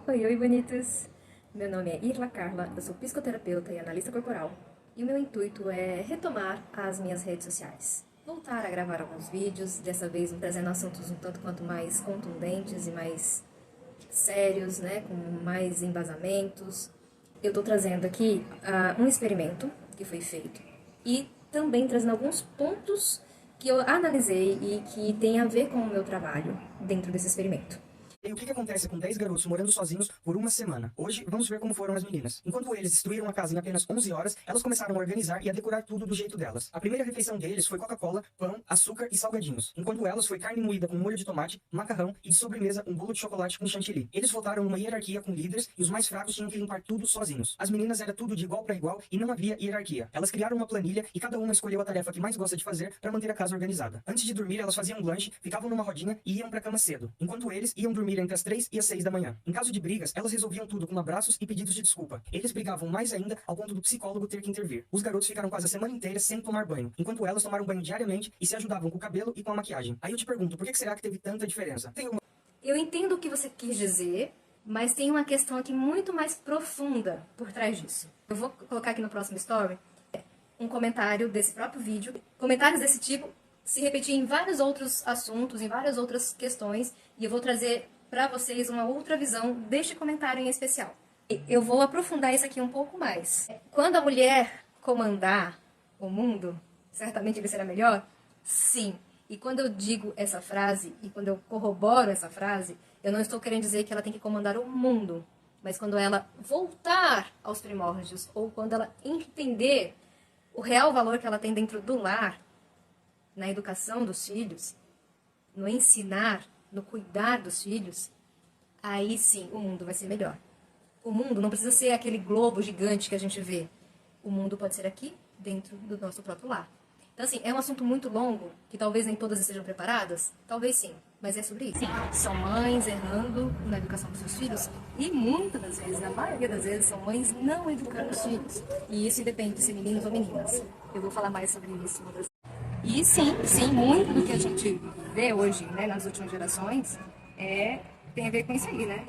Oi, bonitos! Meu nome é Irla Carla, eu sou psicoterapeuta e analista corporal, e o meu intuito é retomar as minhas redes sociais. Voltar a gravar alguns vídeos, dessa vez trazendo assuntos um tanto quanto mais contundentes e mais sérios, né, com mais embasamentos. Eu estou trazendo aqui um experimento que foi feito e também trazendo alguns pontos que eu analisei e que tem a ver com o meu trabalho dentro desse experimento. E o que acontece com 10 garotos morando sozinhos por uma semana? Hoje, vamos ver como foram as meninas. Enquanto eles destruíram a casa em apenas 11 horas, elas começaram a organizar e a decorar tudo do jeito delas. A primeira refeição deles foi Coca-Cola, pão, açúcar e salgadinhos. Enquanto elas foi carne moída com molho de tomate, macarrão e de sobremesa um bolo de chocolate com chantilly. Eles votaram numa hierarquia com líderes e os mais fracos tinham que limpar tudo sozinhos. As meninas era tudo de igual para igual e não havia hierarquia. Elas criaram uma planilha e cada uma escolheu a tarefa que mais gosta de fazer para manter a casa organizada. Antes de dormir, elas faziam um lanche, ficavam numa rodinha e iam pra cama cedo. Enquanto eles iam dormir entre as 3 e as 6 da manhã. Em caso de brigas, elas resolviam tudo com abraços e pedidos de desculpa. Eles brigavam mais ainda ao ponto do psicólogo ter que intervir. Os garotos ficaram quase a semana inteira sem tomar banho, enquanto elas tomaram banho diariamente e se ajudavam com o cabelo e com a maquiagem. Aí eu te pergunto, por que será que teve tanta diferença? Eu entendo o que você quis dizer, mas tem uma questão aqui muito mais profunda por trás disso. Eu vou colocar aqui no próximo story um comentário desse próprio vídeo. Comentários desse tipo se repetir em vários outros assuntos, em várias outras questões, e eu vou trazer para vocês uma outra visão deste comentário em especial. Eu vou aprofundar isso aqui um pouco mais. Quando a mulher comandar o mundo, certamente ele será melhor? Sim. E quando eu digo essa frase, e quando eu corroboro essa frase, eu não estou querendo dizer que ela tem que comandar o mundo, mas quando ela voltar aos primórdios, ou quando ela entender o real valor que ela tem dentro do lar, na educação dos filhos, no ensinar, no cuidar dos filhos, aí sim o mundo vai ser melhor. O mundo não precisa ser aquele globo gigante que a gente vê. O mundo pode ser aqui, dentro do nosso próprio lar. Então, assim, é um assunto muito longo, que talvez nem todas estejam preparadas, talvez sim, mas é sobre isso. Sim, são mães errando na educação dos seus filhos, e muitas das vezes, na maioria das vezes, são mães não educando os filhos. E isso depende de ser meninos ou meninas. Eu vou falar mais sobre isso em outras. E sim, muito do que a gente vê hoje, né, nas últimas gerações, tem a ver com isso aí, né?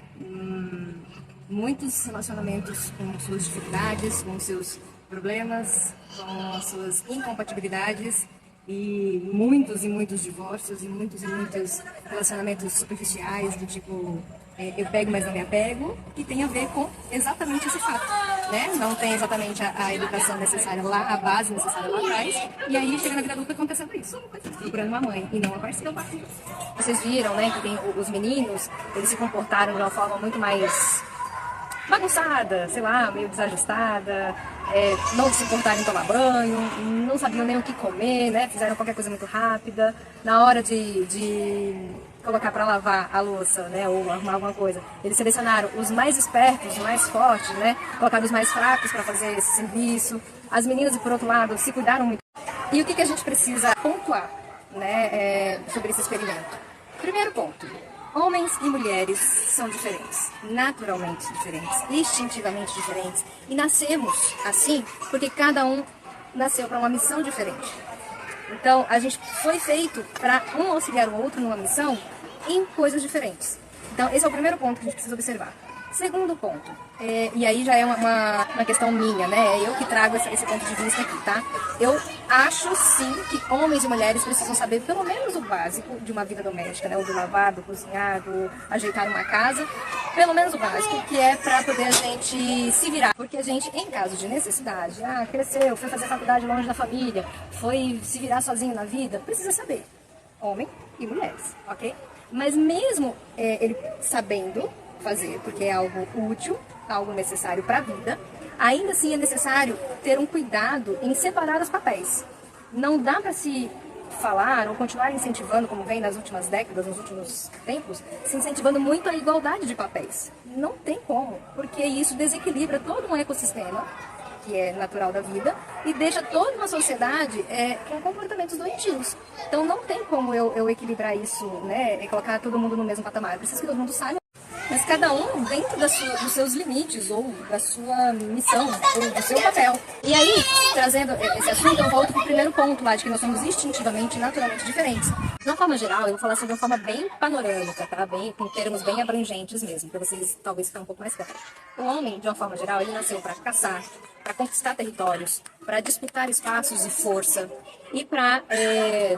Muitos relacionamentos com suas dificuldades, com seus problemas, com suas incompatibilidades, e muitos divórcios, e muitos relacionamentos superficiais, do tipo, eu pego, mas não me apego, que tem a ver com exatamente esse fato, né? Não tem exatamente a educação necessária lá, a base necessária lá atrás, e aí chega na vida adulta acontecendo isso, procurando uma mãe e não uma parceira. Vocês viram, né, que tem os meninos, eles se comportaram de uma forma muito mais bagunçada, sei lá, meio desajustada, não se importaram em tomar banho, não sabiam nem o que comer, né? Fizeram qualquer coisa muito rápida. Na hora de colocar para lavar a louça, né, ou arrumar alguma coisa, eles selecionaram os mais espertos, os mais fortes, né? Colocaram os mais fracos para fazer esse serviço. As meninas, por outro lado, se cuidaram muito. E o que a gente precisa pontuar, né, sobre esse experimento? Primeiro ponto. Homens e mulheres são diferentes, naturalmente diferentes, instintivamente diferentes. E nascemos assim porque cada um nasceu para uma missão diferente. Então, a gente foi feito para um auxiliar o outro numa missão em coisas diferentes. Então, esse é o primeiro ponto que a gente precisa observar. Segundo ponto, e aí já é uma questão minha, né? É eu que trago esse ponto de vista aqui, tá? Eu acho sim que homens e mulheres precisam saber pelo menos o básico de uma vida doméstica, né? O do lavar, do cozinhar, do ajeitar uma casa. Pelo menos o básico, que é pra poder a gente se virar. Porque a gente, em caso de necessidade, cresceu, foi fazer faculdade longe da família, foi se virar sozinho na vida, precisa saber. Homem e mulheres, ok? Mas mesmo ele sabendo fazer, porque é algo útil, algo necessário para a vida, ainda assim é necessário ter um cuidado em separar os papéis. Não dá para se falar ou continuar incentivando, como vem nas últimas décadas, nos últimos tempos, se incentivando muito a igualdade de papéis. Não tem como, porque isso desequilibra todo um ecossistema, que é natural da vida, e deixa toda uma sociedade com comportamentos doentios. Então não tem como eu equilibrar isso, né, e colocar todo mundo no mesmo patamar. Eu preciso que todo mundo saiba. mas cada um dentro dos seus limites ou da sua missão, ou do seu papel. E aí, trazendo esse assunto, eu volto para o primeiro ponto lá, de que nós somos instintivamente e naturalmente diferentes. De uma forma geral, eu vou falar assim de uma forma bem panorâmica, tá? Bem, com termos bem abrangentes mesmo, para vocês talvez ficar um pouco mais claro. O homem, de uma forma geral, ele nasceu para caçar, para conquistar territórios, para disputar espaços e força e para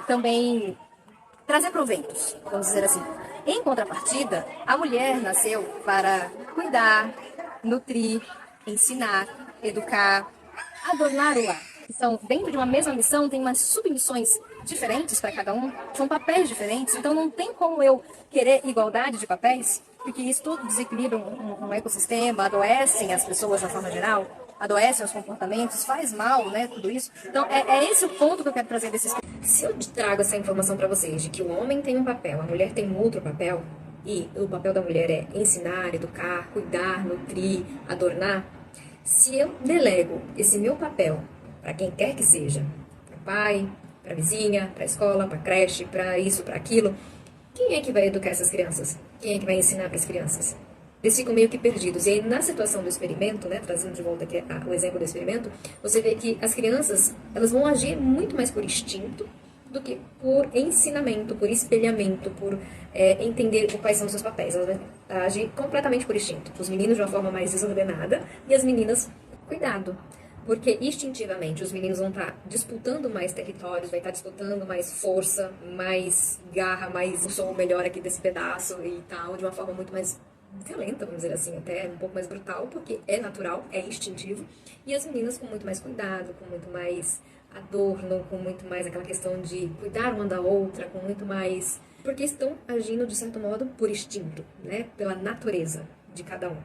também trazer proventos, vamos dizer assim. Em contrapartida, a mulher nasceu para cuidar, nutrir, ensinar, educar, adornar o lar. Que são, dentro de uma mesma missão, tem umas submissões diferentes para cada um, são papéis diferentes, então não tem como eu querer igualdade de papéis, porque isso tudo desequilibra um ecossistema, adoecem as pessoas de uma forma geral, adoecem os comportamentos, faz mal, né, tudo isso. Então, é esse o ponto que eu quero trazer desses. Se eu trago essa informação para vocês, de que o homem tem um papel, a mulher tem um outro papel, e o papel da mulher é ensinar, educar, cuidar, nutrir, adornar, se eu delego esse meu papel para quem quer que seja, para o pai, para a vizinha, para a escola, para a creche, para isso, para aquilo, quem é que vai educar essas crianças? Quem é que vai ensinar para as crianças? Eles ficam meio que perdidos. E aí, na situação do experimento, né, trazendo de volta aqui o exemplo do experimento, você vê que as crianças, elas vão agir muito mais por instinto do que por ensinamento, por espelhamento, por entender quais são os seus papéis. Elas vão agir completamente por instinto. Os meninos de uma forma mais desordenada e as meninas, cuidado. Porque instintivamente os meninos vão estar disputando mais territórios, vai estar disputando mais força, mais garra, mais eu sou o melhor aqui desse pedaço e tal, de uma forma muito mais violenta, vamos dizer assim, até um pouco mais brutal, porque é natural, é instintivo. E as meninas com muito mais cuidado, com muito mais adorno, com muito mais aquela questão de cuidar uma da outra, com muito mais... Porque estão agindo, de certo modo, por instinto, né? Pela natureza de cada um.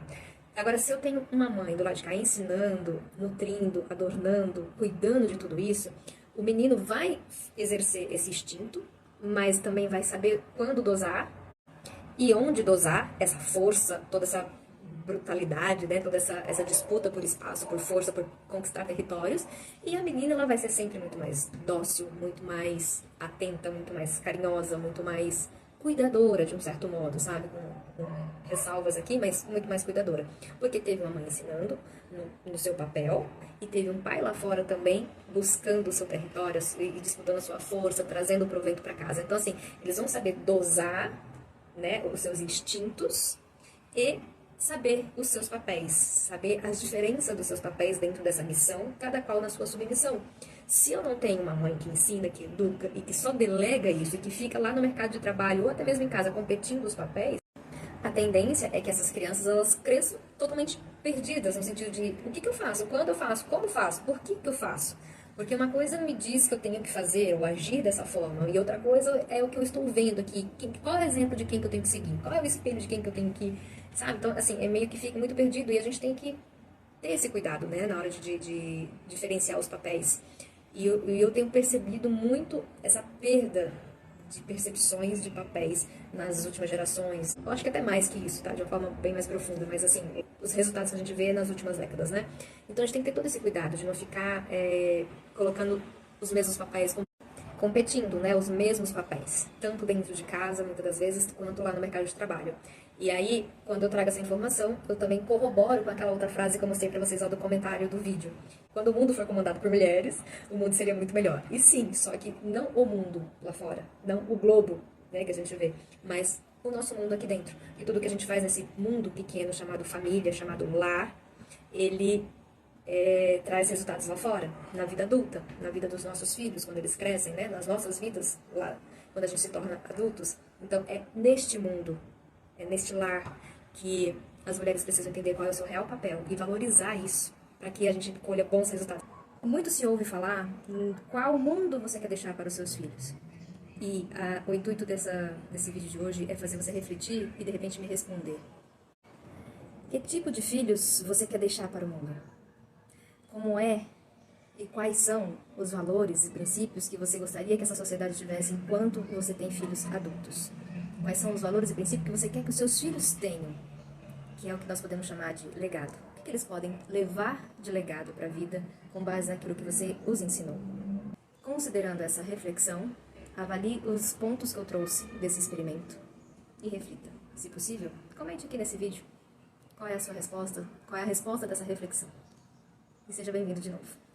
Agora, se eu tenho uma mãe do lado de cá ensinando, nutrindo, adornando, cuidando de tudo isso, o menino vai exercer esse instinto, mas também vai saber quando dosar e onde dosar essa força, toda essa brutalidade, né? Toda essa disputa por espaço, por força, por conquistar territórios. E a menina, ela vai ser sempre muito mais dócil, muito mais atenta, muito mais carinhosa, muito mais cuidadora, de um certo modo, sabe? Com ressalvas aqui, mas muito mais cuidadora. Porque teve uma mãe ensinando no seu papel e teve um pai lá fora também buscando o seu território e disputando a sua força, trazendo o provento para casa. Então, assim, eles vão saber dosar, né, os seus instintos e saber os seus papéis, saber as diferenças dos seus papéis dentro dessa missão, cada qual na sua submissão. Se eu não tenho uma mãe que ensina, que educa e que só delega isso e que fica lá no mercado de trabalho ou até mesmo em casa competindo os papéis, a tendência é que essas crianças elas cresçam totalmente perdidas no sentido de o que eu faço, quando eu faço, como faço, por que eu faço. Porque uma coisa me diz que eu tenho que fazer ou agir dessa forma, e outra coisa é o que eu estou vendo aqui. Qual é o exemplo de quem que eu tenho que seguir? Qual é o espelho de quem que eu tenho que... Sabe? Então, assim, é meio que fica muito perdido e a gente tem que ter esse cuidado, né? Na hora de diferenciar os papéis. E eu tenho percebido muito essa perda de percepções de papéis nas últimas gerações. Eu acho que até mais que isso, tá? De uma forma bem mais profunda, mas assim, os resultados que a gente vê nas últimas décadas, né? Então a gente tem que ter todo esse cuidado de não ficar colocando os mesmos papéis, competindo, né? Os mesmos papéis, tanto dentro de casa, muitas das vezes, quanto lá no mercado de trabalho. E aí, quando eu trago essa informação, eu também corroboro com aquela outra frase que eu mostrei pra vocês lá do comentário do vídeo. Quando o mundo for comandado por mulheres, o mundo seria muito melhor. E sim, só que não o mundo lá fora, não o globo, né, que a gente vê, mas o nosso mundo aqui dentro. E tudo que a gente faz nesse mundo pequeno chamado família, chamado lar, ele traz resultados lá fora, na vida adulta, na vida dos nossos filhos, quando eles crescem, né, nas nossas vidas lá, quando a gente se torna adultos. Então, é neste mundo, é neste lar que as mulheres precisam entender qual é o seu real papel e valorizar isso, para que a gente colha bons resultados. Muito se ouve falar em qual mundo você quer deixar para os seus filhos. E o intuito desse vídeo de hoje é fazer você refletir e de repente me responder. Que tipo de filhos você quer deixar para o mundo? Como é e quais são os valores e princípios que você gostaria que essa sociedade tivesse enquanto você tem filhos adultos? Quais são os valores e princípios que você quer que os seus filhos tenham? Que é o que nós podemos chamar de legado. O que eles podem levar de legado para a vida com base naquilo que você os ensinou? Considerando essa reflexão, avalie os pontos que eu trouxe desse experimento e reflita. Se possível, comente aqui nesse vídeo qual é a sua resposta, qual é a resposta dessa reflexão. E seja bem-vindo de novo.